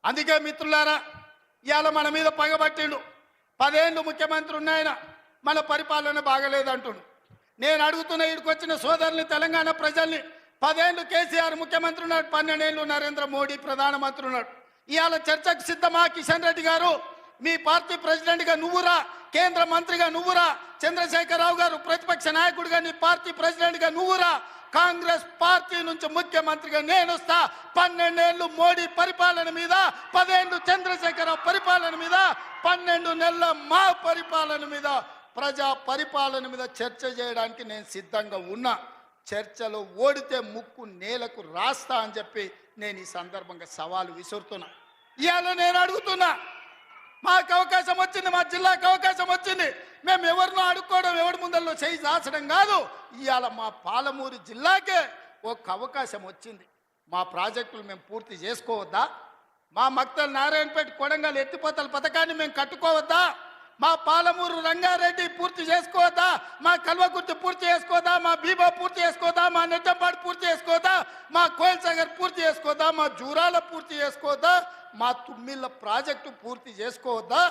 అందుకే మిత్రులారా, ఇవాళ మన మీద పగబట్టిండు. 10 ఏళ్ళు ముఖ్యమంత్రి ఉన్నాయన, మన పరిపాలన బాగలేదంటుండు. నేను అడుగుతున్న ఈడికొచ్చిన సోదరుని, తెలంగాణ ప్రజల్ని, 10 ఏళ్ళు కేసీఆర్ ముఖ్యమంత్రి ఉన్నాడు, 12 ఏళ్ళు నరేంద్ర మోడీ ప్రధానమంత్రి ఉన్నాడు. ఇవాళ చర్చకు సిద్ధమా? కిషన్ రెడ్డి గారు, మీ పార్టీ ప్రెసిడెంట్గా నువ్వురా, కేంద్ర మంత్రిగా నువ్వురా, చంద్రశేఖరరావు గారు ప్రతిపక్ష నాయకుడిగా నీ పార్టీ ప్రెసిడెంట్గా నువ్వురా, కాంగ్రెస్ పార్టీ నుంచి ముఖ్యమంత్రిగా నేను వస్తా. 12 ఏళ్ళు మోడీ పరిపాలన మీద, 10 ఏళ్ళు చంద్రశేఖరరావు పరిపాలన మీద, 12 నెలల మా పరిపాలన మీద, ప్రజా పరిపాలన మీద చర్చ చేయడానికి నేను సిద్ధంగా ఉన్నా. చర్చలో ఓడితే ముక్కు నేలకు రాస్తా అని చెప్పి నేను ఈ సందర్భంగా సవాలు విసురుతున్నా. ఇవాళ నేను అడుగుతున్నా, మాకు అవకాశం వచ్చింది, మా జిల్లాకు అవకాశం వచ్చింది, మేము ఎవరినో అడుక్కోవడం, ఎవరి ముందల్లో చేయి దాచడం కాదు. ఇవాళ మా పాలమూరు జిల్లాకే ఒక అవకాశం వచ్చింది. మా ప్రాజెక్టులు మేము పూర్తి చేసుకోవద్దా? మా మక్తల్ నారాయణపేట కొడంగల్ ఎత్తిపోతల పథకాన్ని మేము కట్టుకోవద్దా? మా పాలమూరు రంగారెడ్డి పూర్తి చేసుకోవద్దా? మా కల్వకుర్తి పూర్తి చేసుకోవద్దా? మా బీబా పూర్తి చేసుకోవద్దా? మా నెట్టంపాడు పూర్తి చేసుకోవద్దా? మా కోయల్ సాగర్ పూర్తి చేసుకోవద్దా? మా జూరాల పూర్తి చేసుకోవద్దా? మా తుమ్మిళ్ళ ప్రాజెక్టు పూర్తి చేసుకోవద్దా?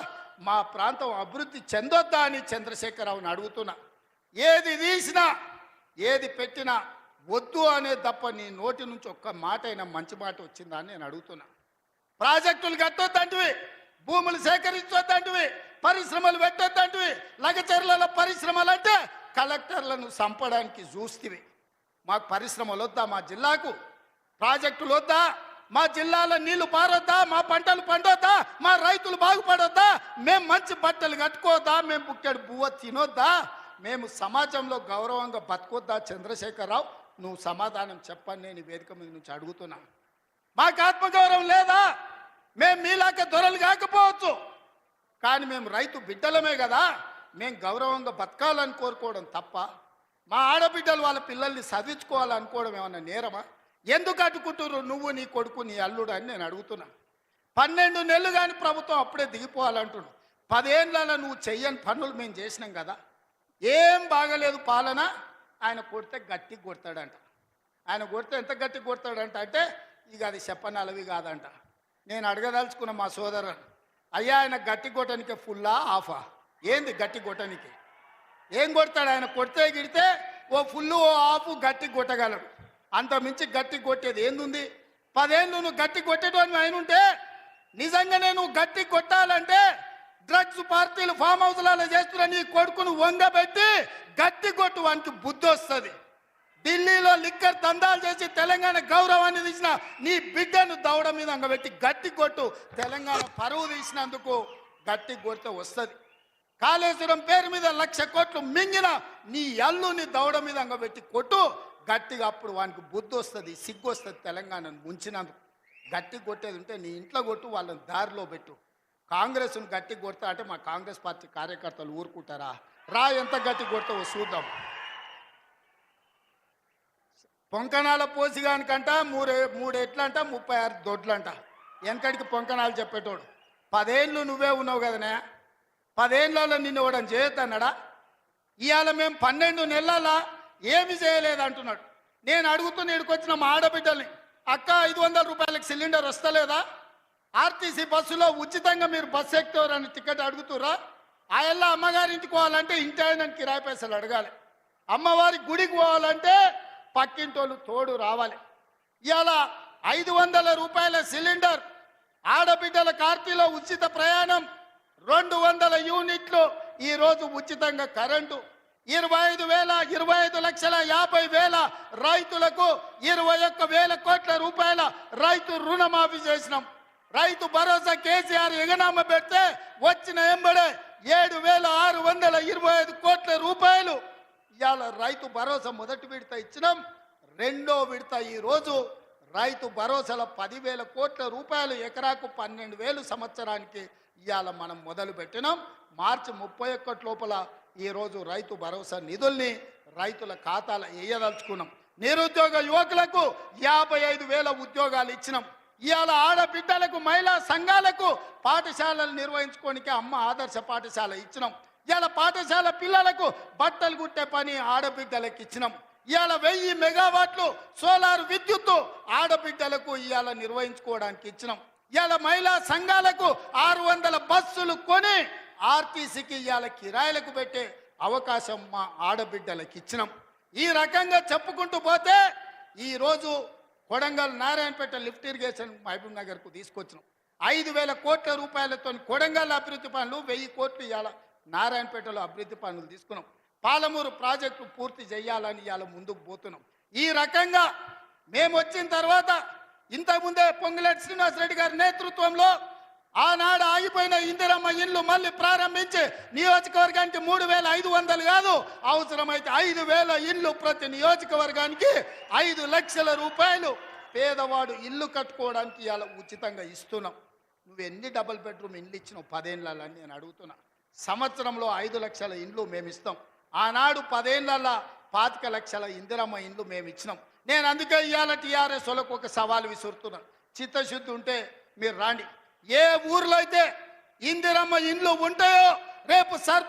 మా ప్రాంతం అభివృద్ధి చెందొద్దా అని చంద్రశేఖరరావుని అడుగుతున్నా. ఏది తీసినా, ఏది పెట్టినా వద్దు అనే తప్ప నీ నోటి నుంచి ఒక్క మాట అయినా మంచి మాట వచ్చిందా అని నేను అడుగుతున్నా. ప్రాజెక్టులు కట్టొద్దంటివి, భూములు సేకరించొద్దంటివి, పరిశ్రమలు పెట్టొద్దంటివి. లగచర్లలో పరిశ్రమలు అంటే కలెక్టర్లను చంపడానికి చూస్తేవి. మాకు పరిశ్రమలు వద్దా? మా జిల్లాకు ప్రాజెక్టులు వద్దా? మా జిల్లాలో నీళ్లు పారొద్దా? మా పంటలు పండొద్దా? మా రైతులు బాగుపడొద్దా? మేము మంచి బట్టలు కట్టుకోవద్దా? మేము బుక్కెడు బువ్వ తినొద్దా? మేము సమాజంలో గౌరవంగా బతకొద్దా? చంద్రశేఖరరావు, నువ్వు సమాధానం చెప్పని నేను వేదిక మీద నుంచి అడుగుతున్నా. మాకు ఆత్మగౌరవం లేదా? మేము మీలాక దొరలు కాకపోవచ్చు, కానీ మేము రైతు బిడ్డలమే కదా. మేము గౌరవంగా బతకాలని కోరుకోవడం తప్ప, మా ఆడబిడ్డలు వాళ్ళ పిల్లల్ని చదివించుకోవాలనుకోవడం ఏమన్నా నేరమా? ఎందుకు అడ్డుకుంటున్నారు నువ్వు, నీ కొడుకు, నీ అల్లుడు అని నేను అడుగుతున్నా. 12 నెలలు కానీ ప్రభుత్వం అప్పుడే దిగిపోవాలంటున్నాడు. 10 ఏళ్ళలో నువ్వు చెయ్యని పనులు మేము చేసినాం కదా. ఏం బాగలేదు పాలన. ఆయన కొడితే గట్టి కొడతాడంట. ఆయన కొడితే ఎంత గట్టి కొడతాడంట అంటే ఇక అది చెప్పనలవి కాదంట. నేను అడగదలుచుకున్న మా సోదరుని, అయ్యా ఆయన గట్టి కొట్టడానికి ఫుల్లా ఆఫా? ఏంది గట్టి కొట్టడానికి? ఏం కొడతాడు ఆయన? కొడితే గిడితే ఓ ఫుల్లు ఓ ఆఫ్ గట్టి కొట్టగలడు. అంత మించి గట్టి కొట్టేది ఏందుంది? 10 ఏళ్ళు నువ్వు గట్టి కొట్టేటోని ఆయన ఉంటే, నిజంగానే నువ్వు గట్టి కొట్టాలంటే డ్రగ్స్ పార్టీలు ఫామ్ హౌస్లలో చేస్తున్న నీ కొడుకును వంగబెట్టి గట్టి కొట్టు, వానికి బుద్ధి వస్తుంది. ఢిల్లీలో లిక్కర్ దందాలు చేసి తెలంగాణ గౌరవాన్ని తీసిన నీ బిడ్డను దౌడ మీద అంగబెట్టి గట్టి కొట్టు. తెలంగాణ పరువు తీసినందుకు గట్టి కొడితే వస్తుంది. కాళేశ్వరం పేరు మీద 1,00,000 కోట్లు మింగిన నీ అల్లుని దౌడ మీద అంగబెట్టి కొట్టు గట్టిగా. అప్పుడు వానికి బుద్ధి వస్తుంది, సిగ్గు వస్తుంది. తెలంగాణను ముంచినందుకు గట్టి కొట్టేది ఉంటే నీ ఇంట్లో కొట్టు, వాళ్ళని దారిలో పెట్టు. కాంగ్రెస్ను గట్టి కొడతా అంటే మా కాంగ్రెస్ పార్టీ కార్యకర్తలు ఊరుకుంటారా? రా, ఎంత గట్టి కొడతావో చూద్దాం. పొంకణాల పోసిగానికంట 3 ఎట్లంట, 36 దొడ్లంట. వెనకడికి పొంకణాలు చెప్పేటోడు. 10 ఏళ్ళు నువ్వే ఉన్నావు కదనే. 10 ఏళ్ళలో నిన్ను ఇవ్వడం చేయొద్దన్నాడా? ఇవాళ మేము 12 నెలల ఏమి చేయలేదు అంటున్నాడు. నేను అడుగుతున్న ఇక్కడికొచ్చిన మా ఆడబిడ్డల్ని, అక్క 500 రూపాయలకి సిలిండర్ వస్తలేదా? ఆర్టీసీ బస్సులో ఉచితంగా మీరు బస్సు ఎక్కుతారని టికెట్ అడుగుతురా? ఆ ఎల్ల అమ్మగారింటికి పోవాలంటే ఇంటి ఆయన కిరాయి పైసలు అడగాలి. అమ్మవారి గుడికి పోవాలంటే పక్కింటోళ్ళు తోడు రావాలి. ఇవాళ 500 రూపాయల సిలిండర్, ఆడబిడ్డల కార్తీలో ఉచిత ప్రయాణం, 200 యూనిట్లు ఈరోజు ఉచితంగా కరెంటు, 25,50,000 రైతులకు 21,000 కోట్ల రూపాయల రైతు రుణమాఫీ చేసినాం. రైతు భరోసా కేసీఆర్ ఎగనామ పెడితే వచ్చిన ఎంబడే 7,625 కోట్ల రూపాయలు ఇవాళ రైతు భరోసా మొదటి విడత ఇచ్చినాం. రెండో విడత ఈరోజు రైతు భరోసాల 10,000 కోట్ల రూపాయలు, ఎకరాకు 12,000 సంవత్సరానికి ఇవాళ మనం మొదలు పెట్టినాం. మార్చి 31 లోపల ఈరోజు రైతు భరోసా నిధుల్ని రైతుల ఖాతాలో వేయదలుచుకున్నాం. నిరుద్యోగ యువకులకు 55,000 ఉద్యోగాలు ఇచ్చినాం. ఇవాళ ఆడబిడ్డలకు, మహిళా సంఘాలకు పాఠశాలలు నిర్వహించుకోనికి అమ్మ ఆదర్శ పాఠశాల ఇచ్చినాం. ఇవాళ పాఠశాల పిల్లలకు బట్టలు కుట్టే పని ఆడబిడ్డలకు ఇచ్చినాం. ఇవాళ 1000 మెగావాట్లు సోలార్ విద్యుత్తు ఆడబిడ్డలకు ఇవాళ నిర్వహించుకోవడానికి ఇచ్చినాం. ఇవాళ మహిళా సంఘాలకు 600 బస్సులు కొని ఆర్టీసీకి ఇవాళ కిరాయిలకు పెట్టే అవకాశం మా ఆడబిడ్డలకు ఇచ్చినాం. ఈ రకంగా చెప్పుకుంటూ పోతే ఈరోజు కొడంగల్ నారాయణపేట లిఫ్ట్ ఇరిగేషన్ మహబూబ్ నగర్కు తీసుకొచ్చినాం. 5,000 కోట్ల రూపాయలతో కొడంగల్ అభివృద్ధి పనులు, 1000 కోట్లు ఇవాళ నారాయణపేటలో అభివృద్ధి పనులు తీసుకున్నాం. పాలమూరు ప్రాజెక్టు పూర్తి చేయాలని ఇవాళ ముందుకు పోతున్నాం. ఈ రకంగా మేము వచ్చిన తర్వాత ఇంతకుముందే పొంగులేటి శ్రీనివాసరెడ్డి గారి నేతృత్వంలో ఆనాడు ఆగిపోయిన ఇందిరమ్మ ఇల్లు మళ్ళీ ప్రారంభించి నియోజకవర్గానికి 3,500 కాదు, అవసరమైతే 5,000 ఇల్లు ప్రతి నియోజకవర్గానికి 5 లక్షల రూపాయలు పేదవాడు ఇల్లు కట్టుకోవడానికి ఇవాళ ఉచితంగా ఇస్తున్నాం. నువ్వు ఎన్ని డబుల్ బెడ్రూమ్ ఇండ్లు ఇచ్చినావు 10 ఏళ్ళని నేను అడుగుతున్నా. సంవత్సరంలో 5 లక్షల ఇండ్లు మేము ఇస్తాం. ఆనాడు 10 ఏళ్ళ 25 లక్షల ఇందిరమ్మ ఇండ్లు మేము ఇచ్చినాం. నేను అందుకే ఇవాళ టీఆర్ఎస్ వాళ్ళకు ఒక సవాల్ విసురుతున్నా. చిత్తశుద్ధి ఉంటే మీరు రాండి. ఏ ఊర్లో అయితే ఇందిరమ్మ ఇండ్లు ఉంటాయో రేపు సర్పంచ్